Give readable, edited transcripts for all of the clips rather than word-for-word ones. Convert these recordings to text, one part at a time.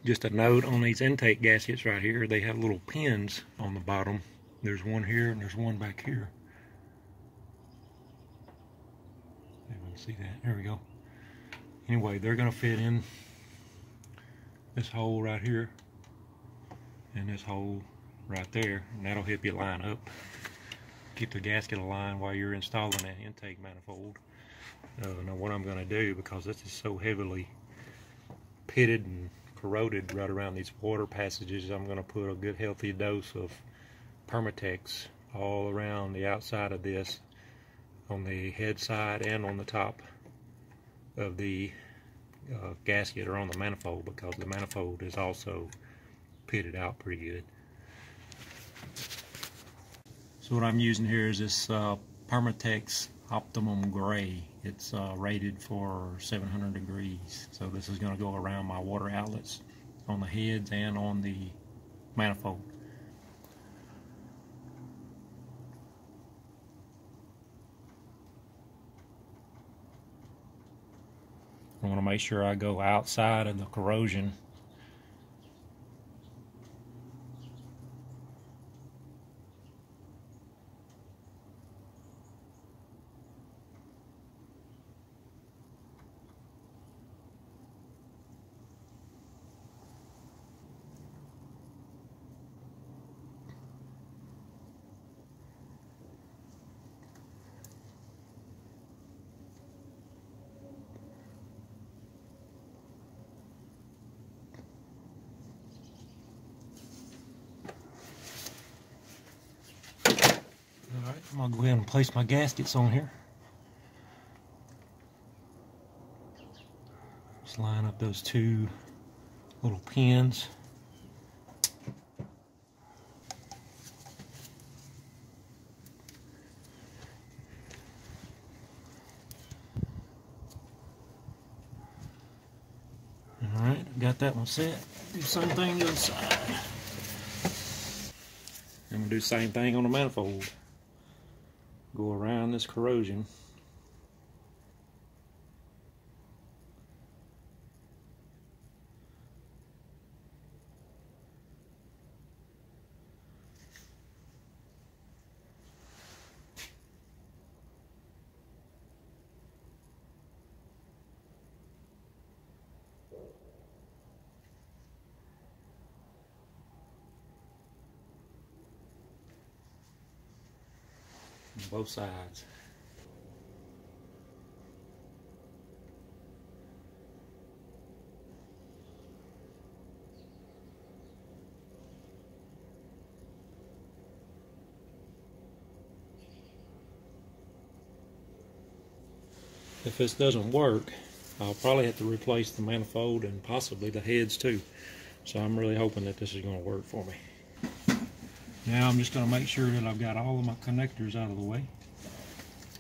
Just a note on these intake gaskets right here, they have little pins on the bottom. There's one here and there's one back here. Everyone see that? There we go. Anyway, they're going to fit in this hole right here and this hole right there, and that'll help you line up. Keep the gasket aligned while you're installing that intake manifold. Now what I'm going to do, because this is so heavily pitted and corroded right around these water passages, I'm going to put a good healthy dose of Permatex all around the outside of this, on the head side and on the top of the gasket or on the manifold, because the manifold is also pitted out pretty good. So what I'm using here is this Permatex Optimum Gray. It's rated for 700 degrees. So this is going to go around my water outlets on the heads and on the manifold. I want to make sure I go outside of the corrosion. Alright, I'm going to go ahead and place my gaskets on here. Just line up those two little pins. Alright, got that one set. Do the same thing on the other side. I'm going to do the same thing on the manifold. Go around this corrosion. On both sides. If this doesn't work, I'll probably have to replace the manifold and possibly the heads too. So I'm really hoping that this is going to work for me. Now I'm just going to make sure that I've got all of my connectors out of the way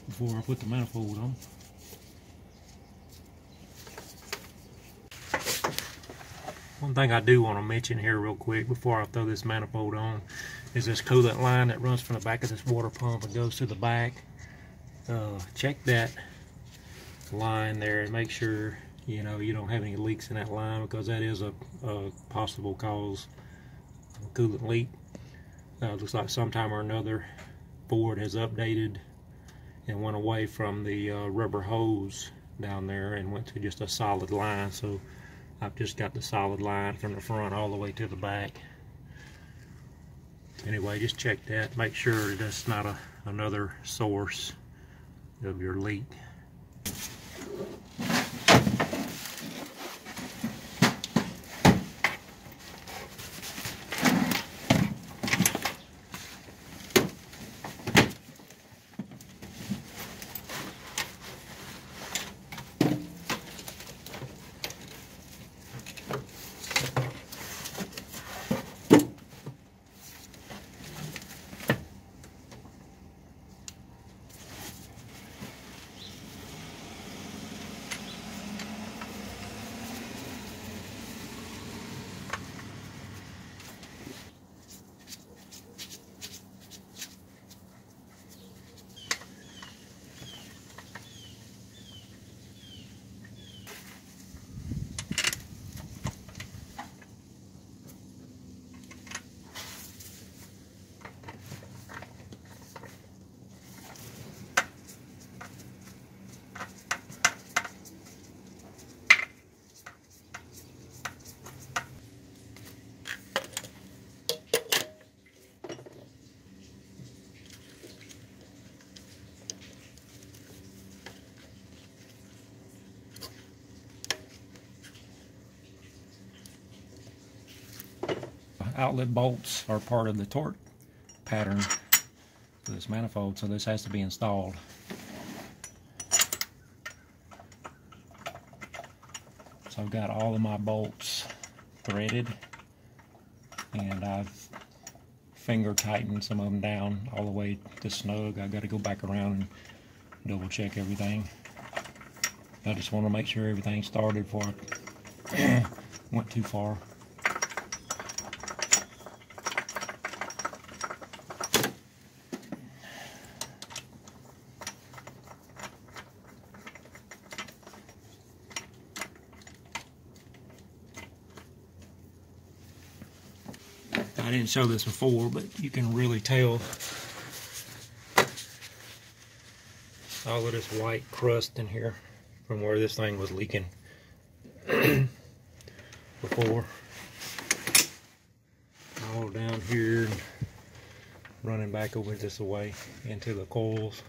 before I put the manifold on. One thing I do want to mention here real quick before I throw this manifold on is this coolant line that runs from the back of this water pump and goes to the back. Check that line there and make sure you don't have any leaks in that line, because that is a possible cause of a coolant leak. Looks like sometime or another Ford has updated and went away from the rubber hose down there and went to just a solid line. So I've just got the solid line from the front all the way to the back. Anyway, just check that. Make sure that's not another source of your leak. outlet bolts are part of the torque pattern for this manifold, so this has to be installed. So I've got all of my bolts threaded, and I've finger tightened some of them down all the way to snug. I've got to go back around and double check everything. I just want to make sure everything started before I went too far. I didn't show this before, but you can really tell all of this white crust in here from where this thing was leaking before. All down here and running back over this way into the coils.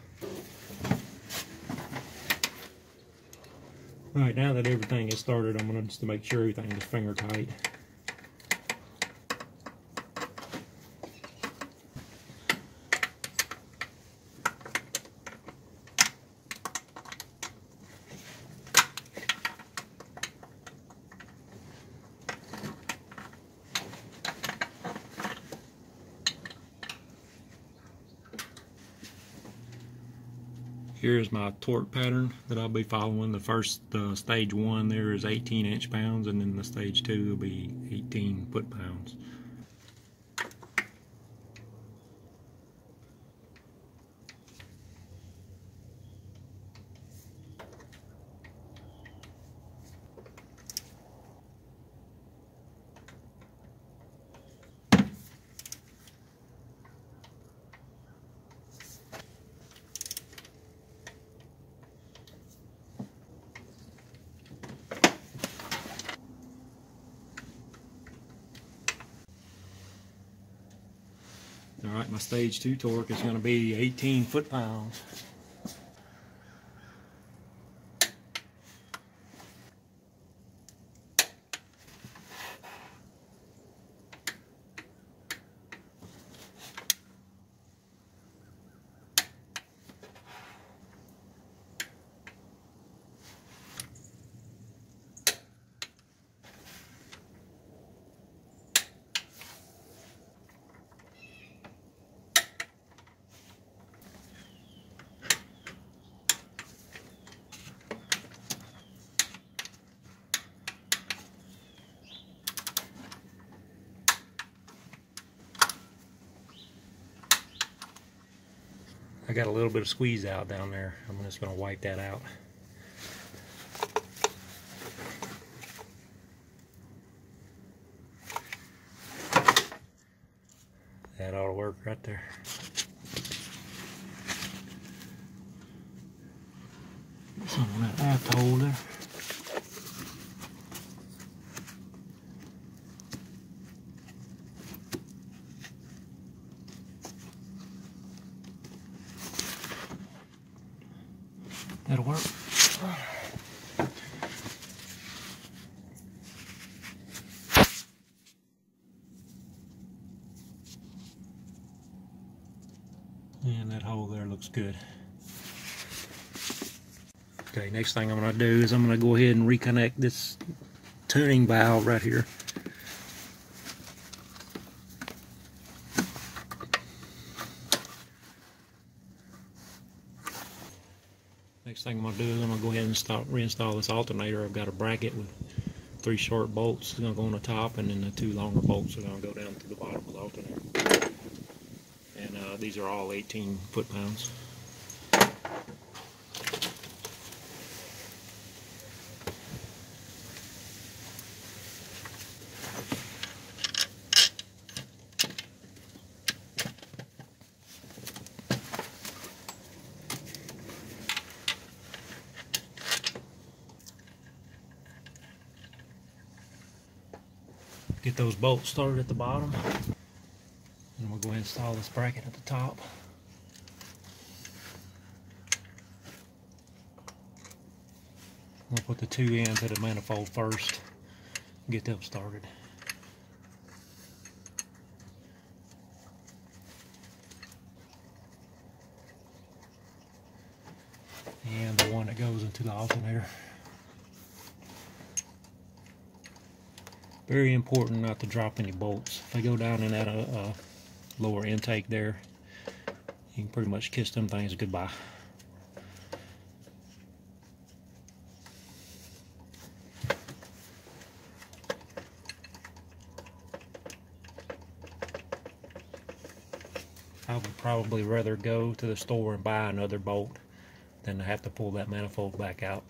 Alright, now that everything is started, I'm going to just make sure everything is finger tight. Here's my torque pattern that I'll be following. The first stage 1 there is 18 inch-pounds, and then the stage 2 will be 18 foot-pounds. Alright, my stage 2 torque is going to be 18 foot-pounds. I got a little bit of squeeze out down there. I'm just going to wipe that out. That ought to work right there. Some of that aft hole there. That'll work. And that hole there looks good. Okay, next thing I'm going to do is I'm going to go ahead and reconnect this tuning valve right here. Next thing I'm going to do is I'm going to go ahead and reinstall this alternator. I've got a bracket with 3 short bolts. It's going to go on the top, and then the 2 longer bolts are going to go down to the bottom of the alternator. And these are all 18 foot-pounds. Get those bolts started at the bottom, and we'll go ahead and install this bracket at the top. We'll put the 2 ends of the manifold first, get them started. and the one that goes into the alternator. Very important not to drop any bolts. If they go down in that lower intake there, you can pretty much kiss them things goodbye. I would probably rather go to the store and buy another bolt than to have to pull that manifold back out.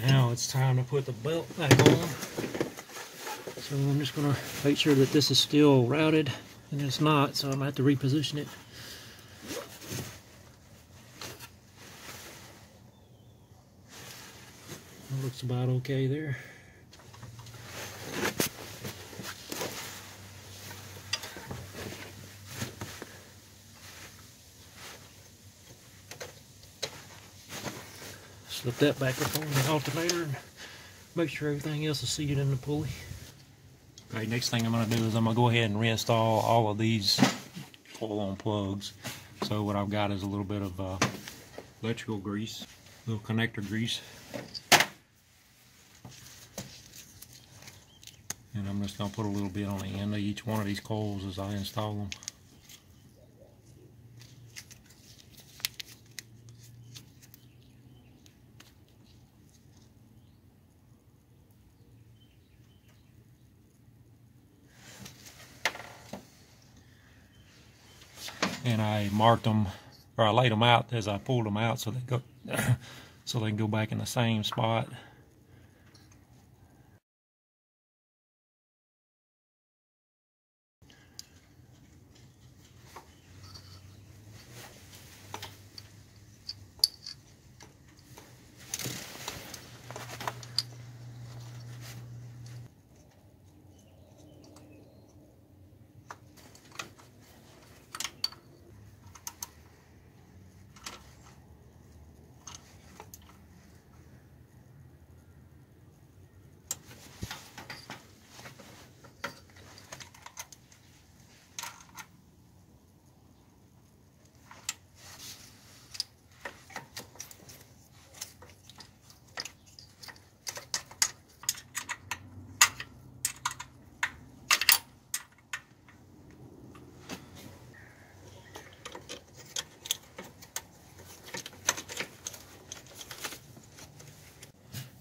Now it's time to put the belt back on. So I'm just going to make sure that this is still routed, and it's not, so I'm going to have to reposition it. It looks about okay there. Slip that back up on the alternator and make sure everything else is seated in the pulley. Okay, next thing I'm going to do is I'm going to go ahead and reinstall all of these coil-on plugs. So what I've got is a little bit of electrical grease, a little connector grease. And I'm just going to put a little bit on the end of each one of these coils as I install them. And I marked them, or I laid them out as I pulled them out so they go so they can go back in the same spot.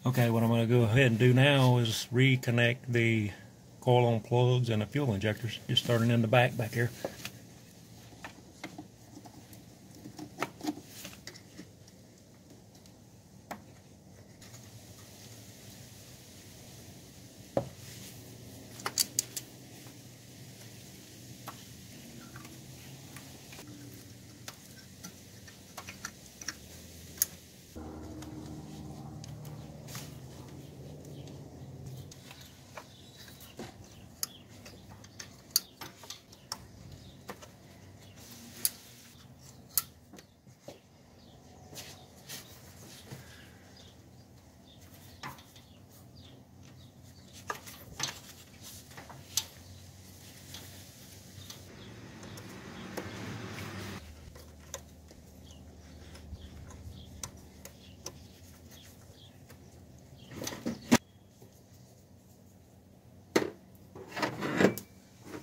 Okay, what I'm going to go ahead and do now is reconnect the coil-on plugs and the fuel injectors, just starting in the back here.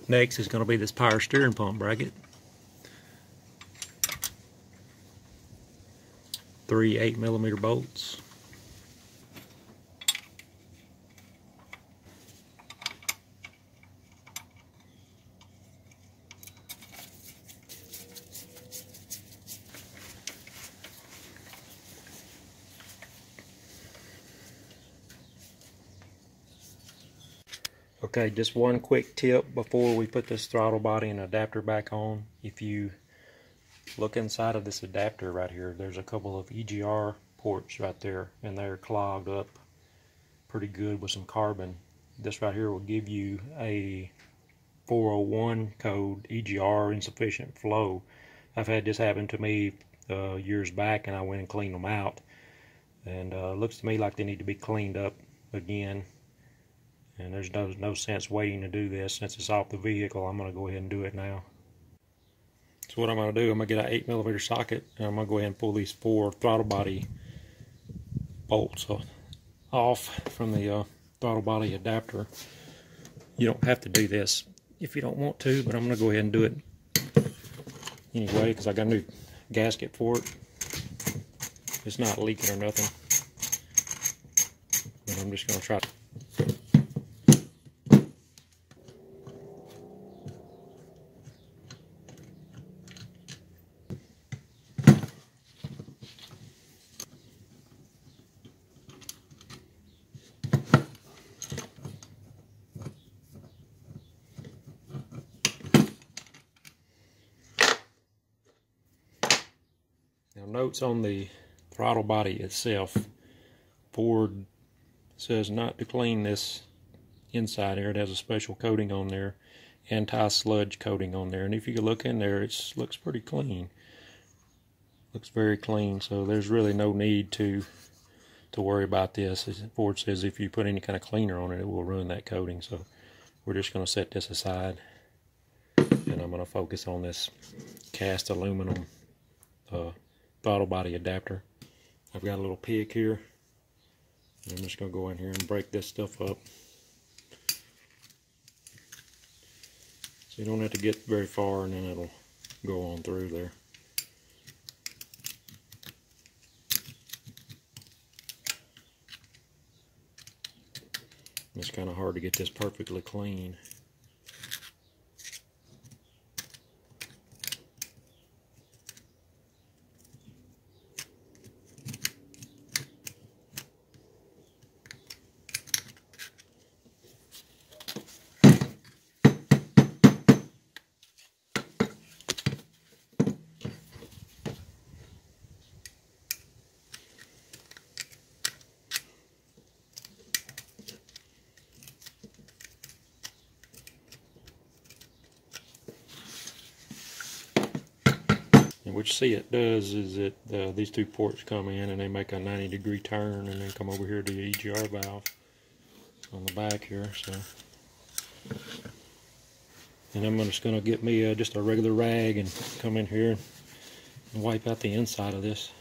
Next is going to be this power steering pump bracket. 3 8mm bolts. Okay, just one quick tip before we put this throttle body and adapter back on. If you look inside of this adapter right here, there's a couple of EGR ports right there, and they're clogged up pretty good with some carbon. This right here will give you a 401 code, EGR, insufficient flow. I've had this happen to me years back, and I went and cleaned them out, and looks to me like they need to be cleaned up again. And there's no sense waiting to do this. Since it's off the vehicle, I'm going to go ahead and do it now. So what I'm going to do, I'm going to get an 8mm socket, and I'm going to go ahead and pull these 4 throttle body bolts off from the throttle body adapter. You don't have to do this if you don't want to, but I'm going to go ahead and do it anyway because I got a new gasket for it. It's not leaking or nothing, but I'm just going to try to. Now, notes on the throttle body itself. Ford says not to clean this inside here. It has a special coating on there, anti-sludge coating on there. And if you look in there, it looks pretty clean. Looks very clean. So there's really no need to worry about this. Ford says if you put any kind of cleaner on it, it will ruin that coating. So we're just going to set this aside, and I'm going to focus on this cast aluminum throttle body adapter. I've got a little pig here, and I'm just going to go in here and break this stuff up. So you don't have to get very far, and then it'll go on through there. It's kind of hard to get this perfectly clean. And what you see it does is that these 2 ports come in and they make a 90-degree turn and then come over here to the EGR valve on the back here. So, and I'm just going to get me just a regular rag and come in here and wipe out the inside of this.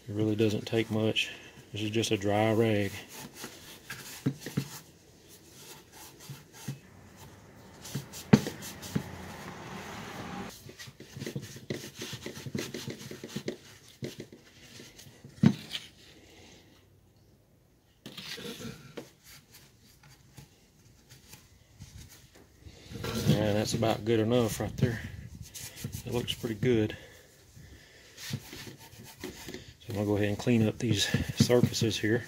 It really doesn't take much. This is just a dry rag. And that's about good enough right there. It looks pretty good. So I'm going to go ahead and clean up these surfaces here.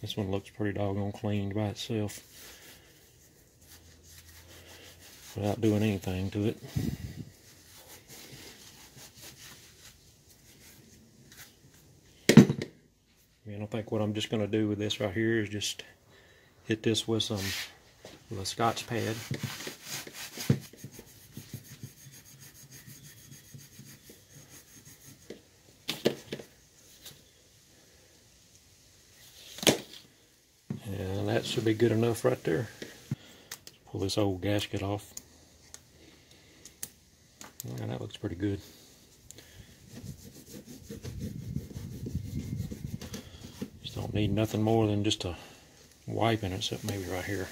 This one looks pretty doggone clean by itself without doing anything to it. And I think what I'm just going to do with this right here is just hit this with a Scotch pad. And that should be good enough right there. Pull this old gasket off. And that looks pretty good. Just don't need nothing more than just a wipe in it, except maybe right here.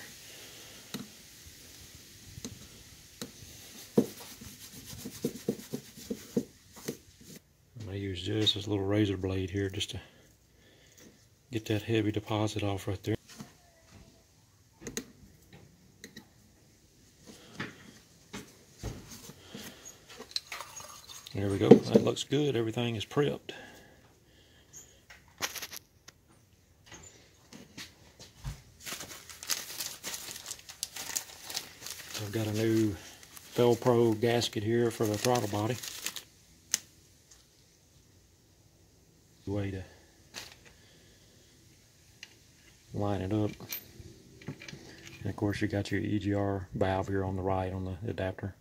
I'm going to use just this little razor blade here just to get that heavy deposit off right there. There we go. That looks good. Everything is prepped. I've got a new Velcro gasket here for the throttle body. Way to line it up. And of course you got your EGR valve here on the right on the adapter.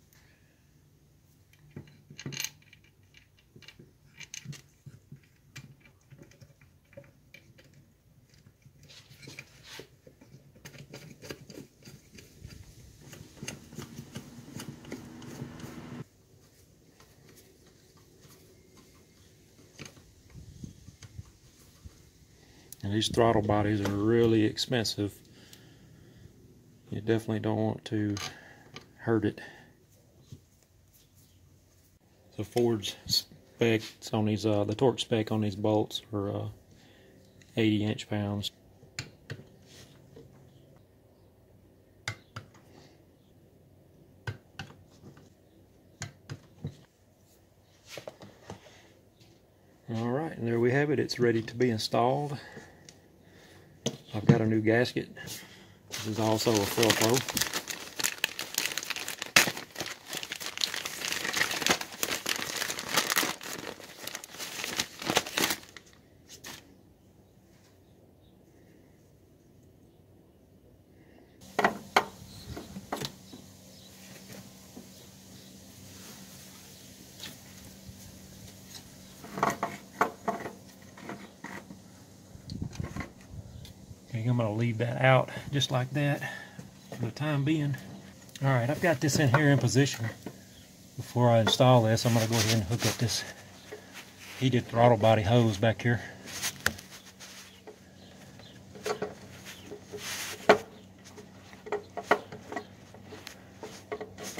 And these throttle bodies are really expensive. You definitely don't want to hurt it. So Ford's specs on these, the torque spec on these bolts are 80 inch-pounds. Alright, and there we have it. It's ready to be installed. I've got a new gasket. This is also a Velcro. I'm going to leave that out just like that for the time being. Alright, I've got this in here in position. Before I install this, I'm going to go ahead and hook up this heated throttle body hose back here.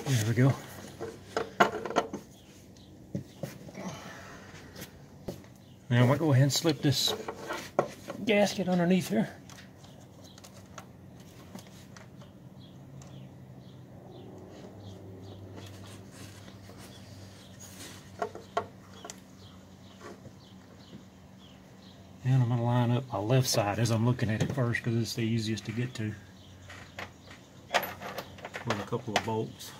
There we go. Now I'm going to go ahead and slip this gasket underneath here. And I'm going to line up my left side as I'm looking at it first because it's the easiest to get to with a couple of bolts.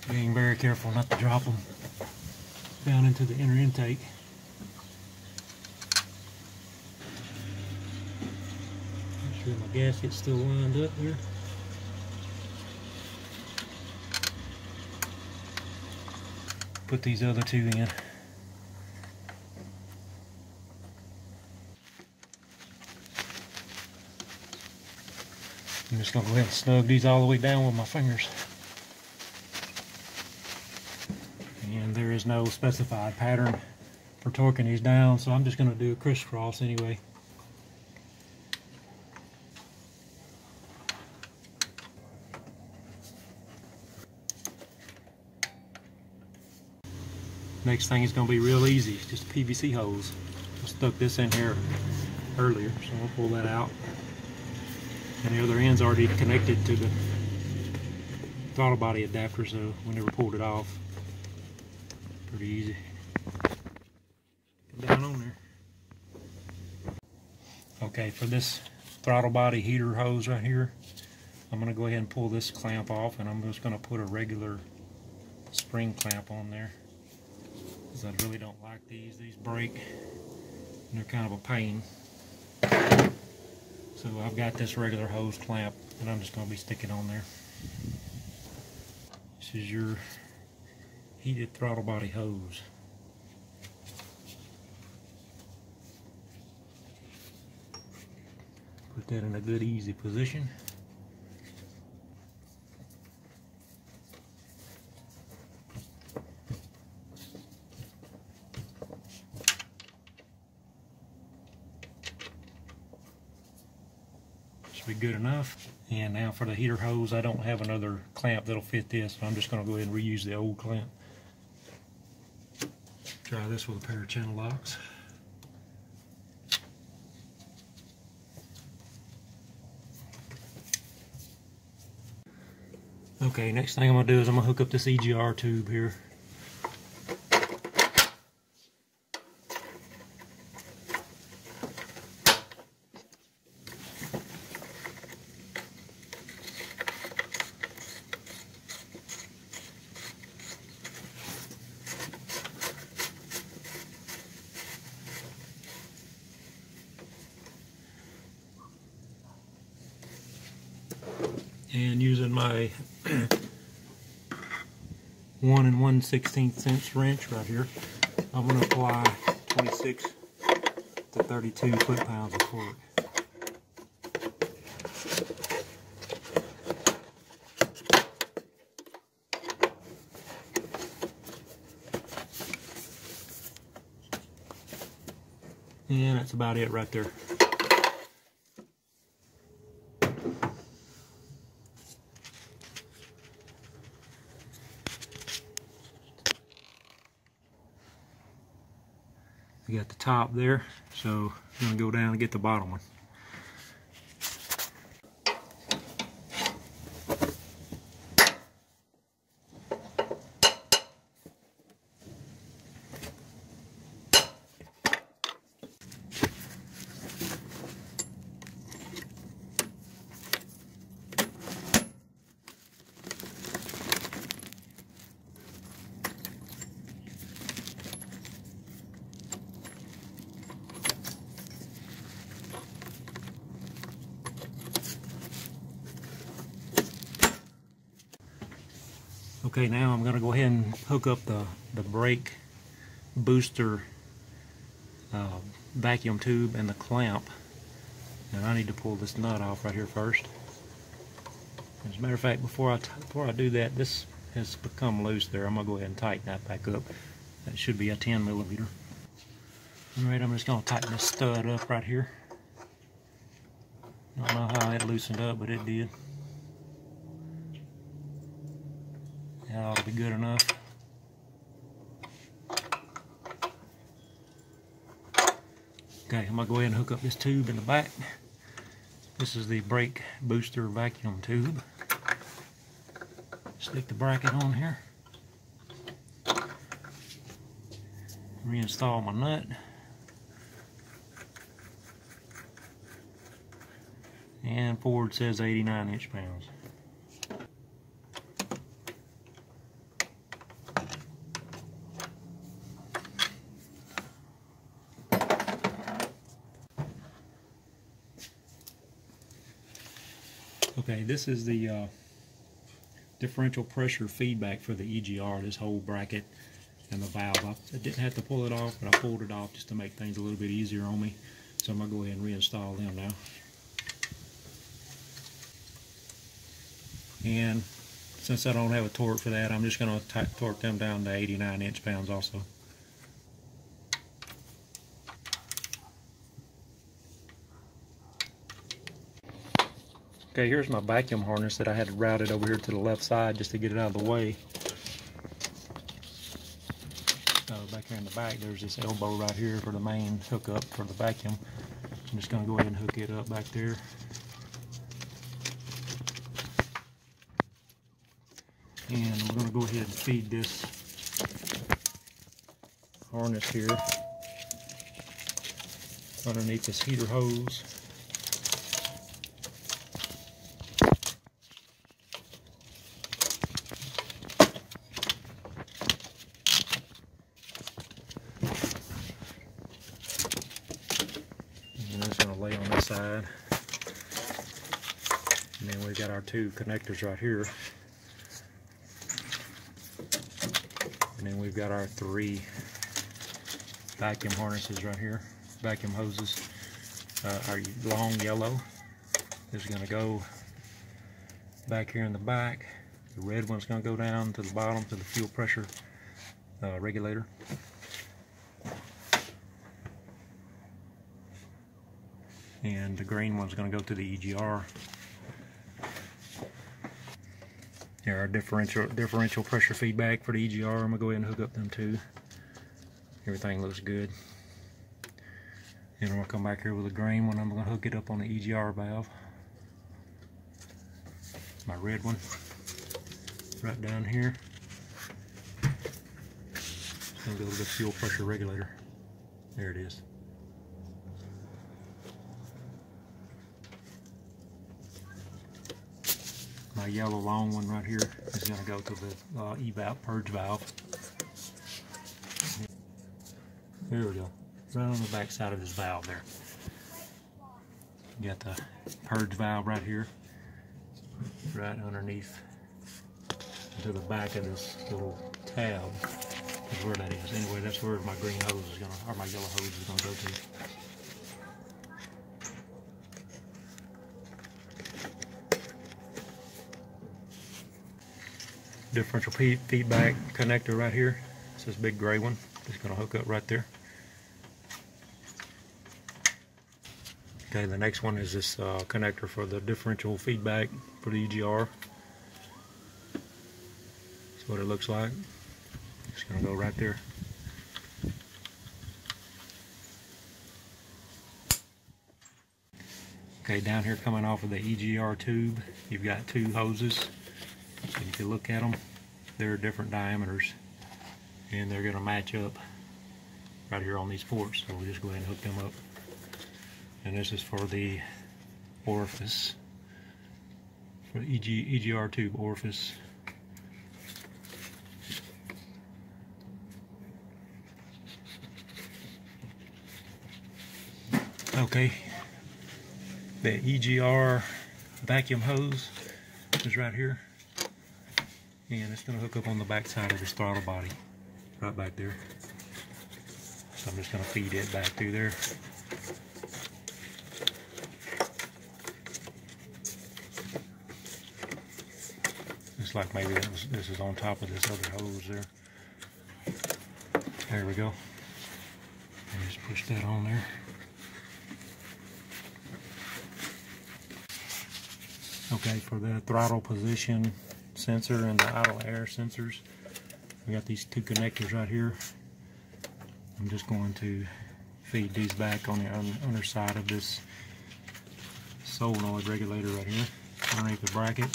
Being very careful not to drop them down into the inner intake. Make sure my gasket's still lined up here. Put these other two in. I'm just going to go ahead and snug these all the way down with my fingers. And there is no specified pattern for torquing these down, so I'm just going to do a crisscross anyway. Next thing is going to be real easy. It's just a PVC hose. I stuck this in here earlier, so I'll pull that out. And the other end's already connected to the throttle body adapter, so we never pulled it off. Pretty easy. Get down on there. Okay, for this throttle body heater hose right here, I'm going to go ahead and pull this clamp off, and I'm just going to put a regular spring clamp on there. Because I really don't like these. These break, and they're kind of a pain. So I've got this regular hose clamp, and I'm just going to be sticking on there. This is your heated throttle body hose. Put that in a good easy position. Be good enough. And now for the heater hose, I don't have another clamp that'll fit this, so I'm just going to go ahead and reuse the old clamp. Try this with a pair of channel locks. Okay, next thing I'm going to do is I'm going to hook up this EGR tube here. And using my 1 1/16" wrench right here, I'm going to apply 26 to 32 foot-pounds of torque. And that's about it right there. We got the top there, so I'm going to go down and get the bottom one. Okay, now I'm going to go ahead and hook up the brake booster vacuum tube and the clamp. And I need to pull this nut off right here first. As a matter of fact, before I do that, this has become loose there. I'm going to go ahead and tighten that back up. That should be a 10mm. Alright, I'm just going to tighten this stud up right here. I don't know how it loosened up, but it did. That ought to be good enough. Okay, I'm going to go ahead and hook up this tube in the back. This is the brake booster vacuum tube. Stick the bracket on here. Reinstall my nut. And Ford says 89 inch-pounds. Okay, this is the differential pressure feedback for the EGR, this whole bracket and the valve. I didn't have to pull it off, but I pulled it off just to make things a little bit easier on me. So I'm going to go ahead and reinstall them now. And since I don't have a torque for that, I'm just going to torque them down to 89 inch-pounds also. Okay, here's my vacuum harness that I had routed over here to the left side just to get it out of the way. Back here in the back, there's this elbow right here for the main hookup for the vacuum. I'm just going to go ahead and hook it up back there. And I'm going to go ahead and feed this harness here underneath this heater hose. And it's going to lay on this side. And then we've got our two connectors right here. And then we've got our three vacuum harnesses right here, vacuum hoses. Our long yellow is going to go back here in the back. The red one's going to go down to the bottom to the fuel pressure regulator. And the green one's going to go to the EGR. There are differential pressure feedback for the EGR. I'm going to go ahead and hook up them too. Everything looks good. And I'm going to come back here with a green one. I'm going to hook it up on the EGR valve. My red one right down here. It's going to go to the fuel pressure regulator. There it is. My yellow long one right here is going to go to the eval purge valve. Here we go. Right on the back side of this valve there. You got the purge valve right here. right underneath to the back of this little tab is where that is. Anyway, that's where my green hose is gonna, or my yellow hose is gonna go to. Differential feedback connector right here. It's this big gray one. It's gonna hook up right there. Okay, the next one is this connector for the differential feedback for the EGR. That's what it looks like. It's gonna go right there. Okay, down here coming off of the EGR tube, you've got two hoses. And if you look at them, they're different diameters, and they're gonna match up right here on these ports. So we'll just go ahead and hook them up. And this is for the orifice, for the EGR tube orifice. Okay, the EGR vacuum hose is right here, and it's going to hook up on the back side of this throttle body, right back there. So I'm just going to feed it back through there. It's like maybe this is on top of this other hose there. There we go. And just push that on there. Okay, for the throttle position sensor and the idle air sensors, we got these two connectors right here. I'm just going to feed these back on the underside of this solenoid regulator right here, underneath the bracket.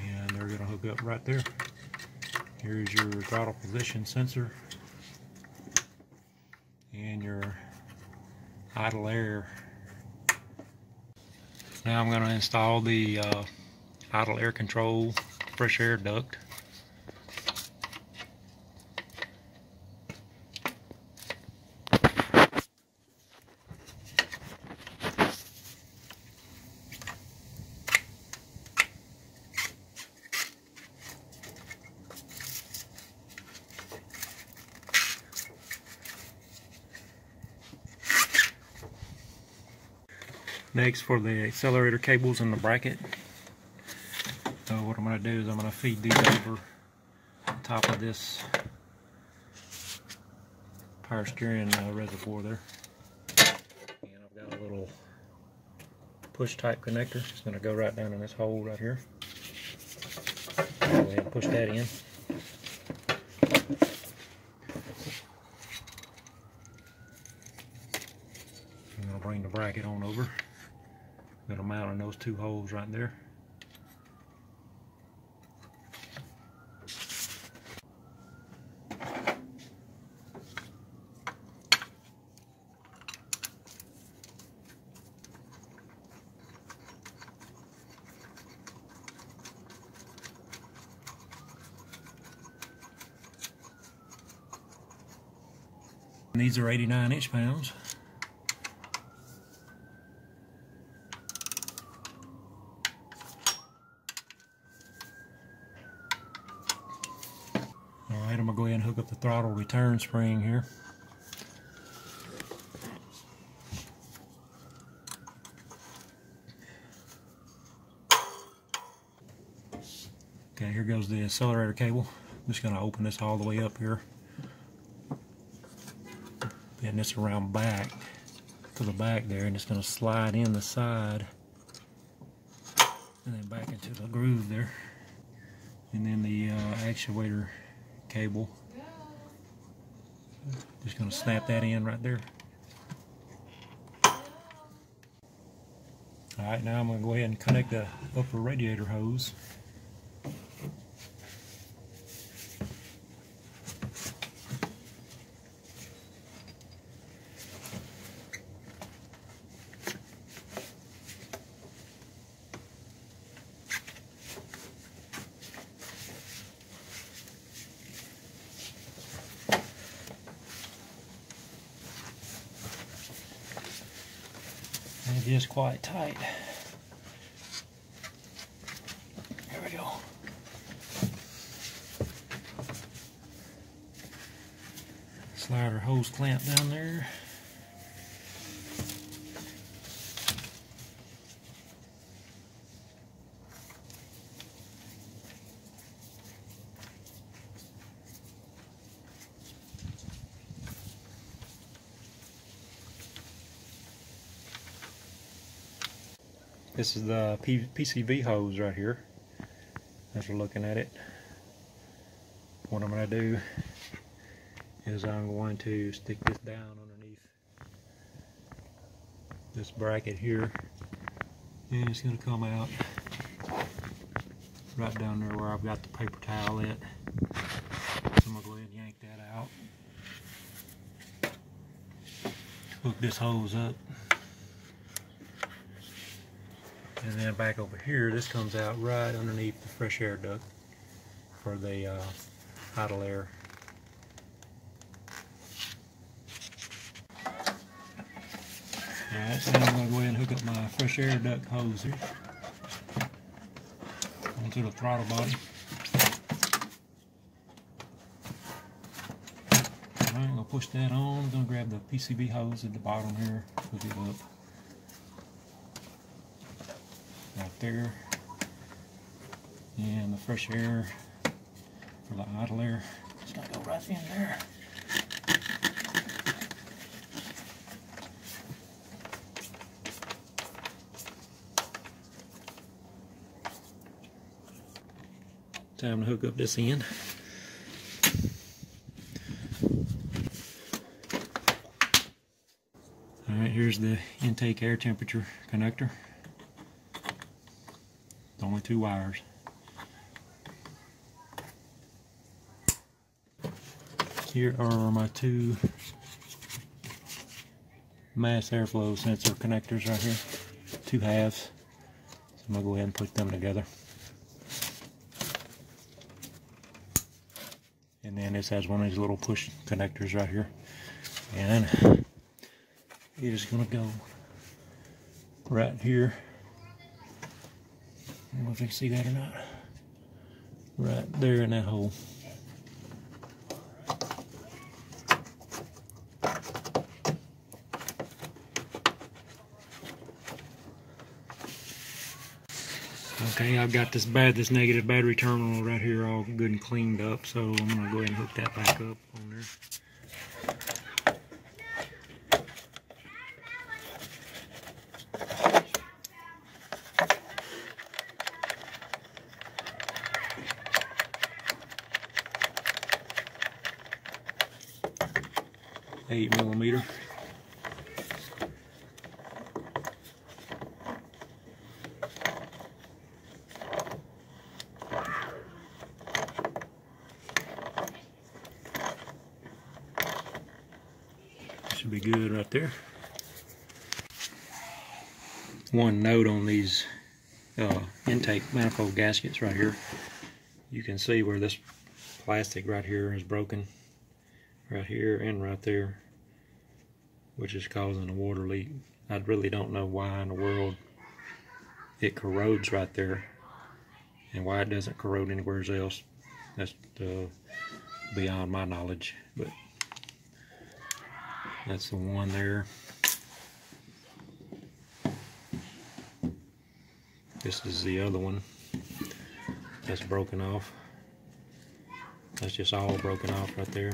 And they're going to hook up right there. Here's your throttle position sensor and your idle air. Now I'm going to install the idle air control fresh air duct. Next, for the accelerator cables and the bracket, so what I'm going to do is I'm going to feed these over on top of this power steering reservoir there. And I've got a little push type connector. It's going to go right down in this hole right here. Go ahead and push that in. I'm going to bring the bracket on over. I'm going to mount in those two holes right there. And these are 89 inch-pounds. Alright, I'm going to go ahead and hook up the throttle return spring here. Okay, here goes the accelerator cable. I'm just going to open this all the way up here. And this around back to the back there, and it's going to slide in the side and then back into the groove there. And then the actuator cable, just going to snap that in right there. Alright, now I'm going to go ahead and connect the upper radiator hose. And it is quite tight. There we go. Slide our hose clamp down there. This is the PCV hose right here, as we're looking at it. What I'm going to do is I'm going to stick this down underneath this bracket here, and it's going to come out right down there where I've got the paper towel at. So I'm going to go ahead and yank that out. Hook this hose up. And then back over here, this comes out right underneath the fresh air duct for the idle air. Alright, so now I'm going to go ahead and hook up my fresh air duct hose here onto the throttle body. Alright, I'm going to push that on. I'm going to grab the PCV hose at the bottom here, hook it up. Right there, and the fresh air for the idle air is going to go right in there. Time to hook up this end. Alright, here's the intake air temperature connector. Only 2 wires. Here are my 2 mass airflow sensor connectors right here. 2 halves. So I'm going to go ahead and put them together. And then this has one of these little push connectors right here. And you're just going to go right here. I don't know if you can see that or not. Right there in that hole. Okay, I've got this negative battery terminal right here all good and cleaned up, so I'm going to go ahead and hook that back up on there. 8mm. Should be good right there. One note on these intake manifold gaskets right here. You can see where this plastic right here is broken, right here and right there, which is causing a water leak. I really don't know why in the world it corrodes right there and why it doesn't corrode anywhere else. That's beyond my knowledge, but that's the one there. This is the other one that's broken off. That's just all broken off right there.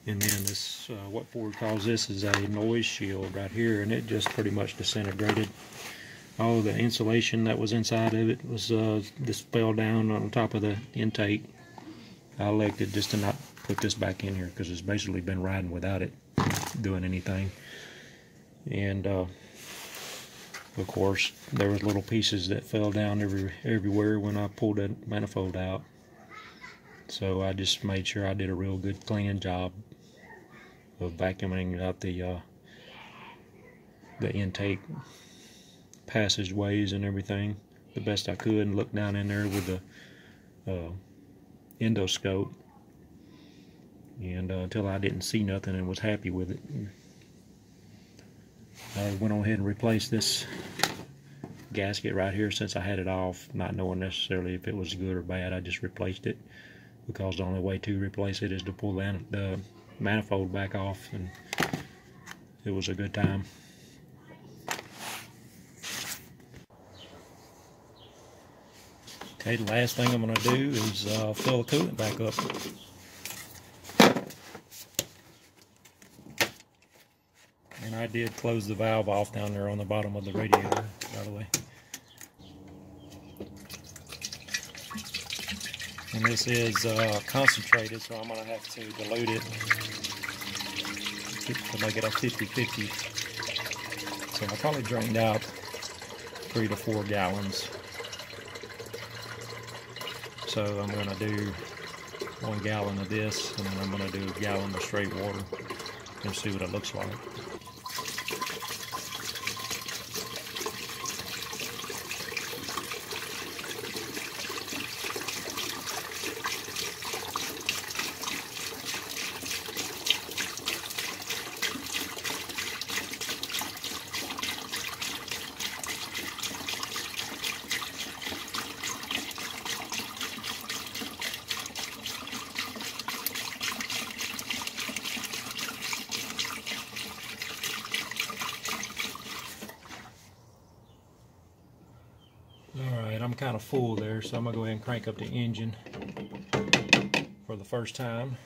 And then this, what Ford calls this is a noise shield right here, and it just pretty much disintegrated. All the insulation that was inside of it was just fell down on top of the intake. I elected just to not put this back in here because it's basically been riding without it doing anything. And of course there was little pieces that fell down everywhere when I pulled that manifold out. So I just made sure I did a real good cleaning job of vacuuming out the intake passageways and everything the best I could, and looked down in there with the endoscope and until I didn't see nothing and was happy with it, I went on ahead and replaced this gasket right here since I had it off, not knowing necessarily if it was good or bad. I just replaced it because the only way to replace it is to pull the manifold back off, and it was a good time. Okay, the last thing I'm going to do is fill the coolant back up. And I did close the valve off down there on the bottom of the radiator, by the way. And this is concentrated, so I'm going to have to dilute it to make it a 50-50. So I probably drained out 3 to 4 gallons. So I'm going to do 1 gallon of this, and then I'm going to do a gallon of straight water and see what it looks like. Alright, I'm kind of full there, so I'm going to go ahead and crank up the engine for the first time.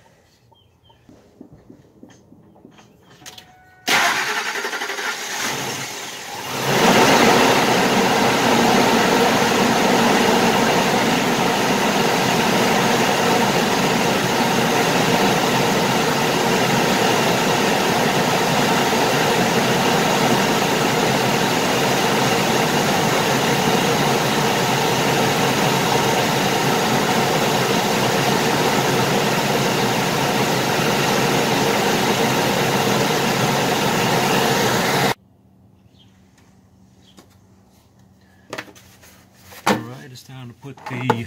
It's time to put the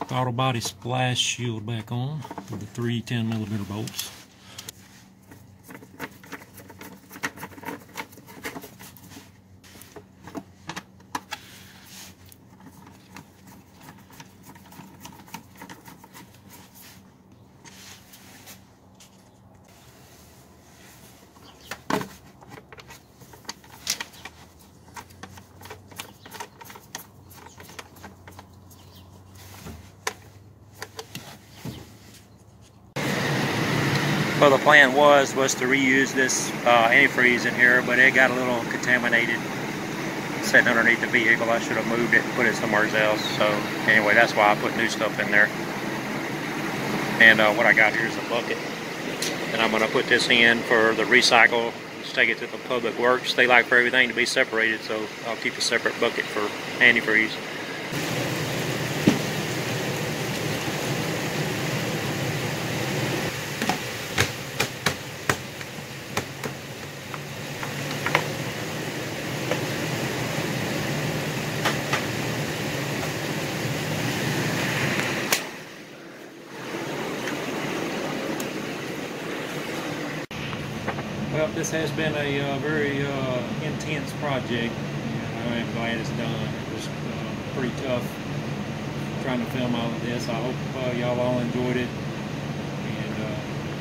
throttle body splash shield back on with the 3 10mm bolts. Well, the plan was to reuse this antifreeze in here, but it got a little contaminated sitting underneath the vehicle. I should have moved it and put it somewhere else. So anyway, that's why I put new stuff in there. And what I got here is a bucket, and I'm going to put this in for the recycle. Just take it to the public works. They like for everything to be separated, so I'll keep a separate bucket for antifreeze. Well, this has been a very intense project, and I am glad it's done. It was pretty tough trying to film all of this. I hope y'all all enjoyed it, and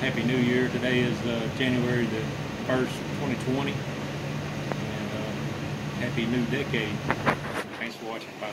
Happy New Year. Today is January the 1st, 2020, and Happy New Decade. Thanks for watching. Bye.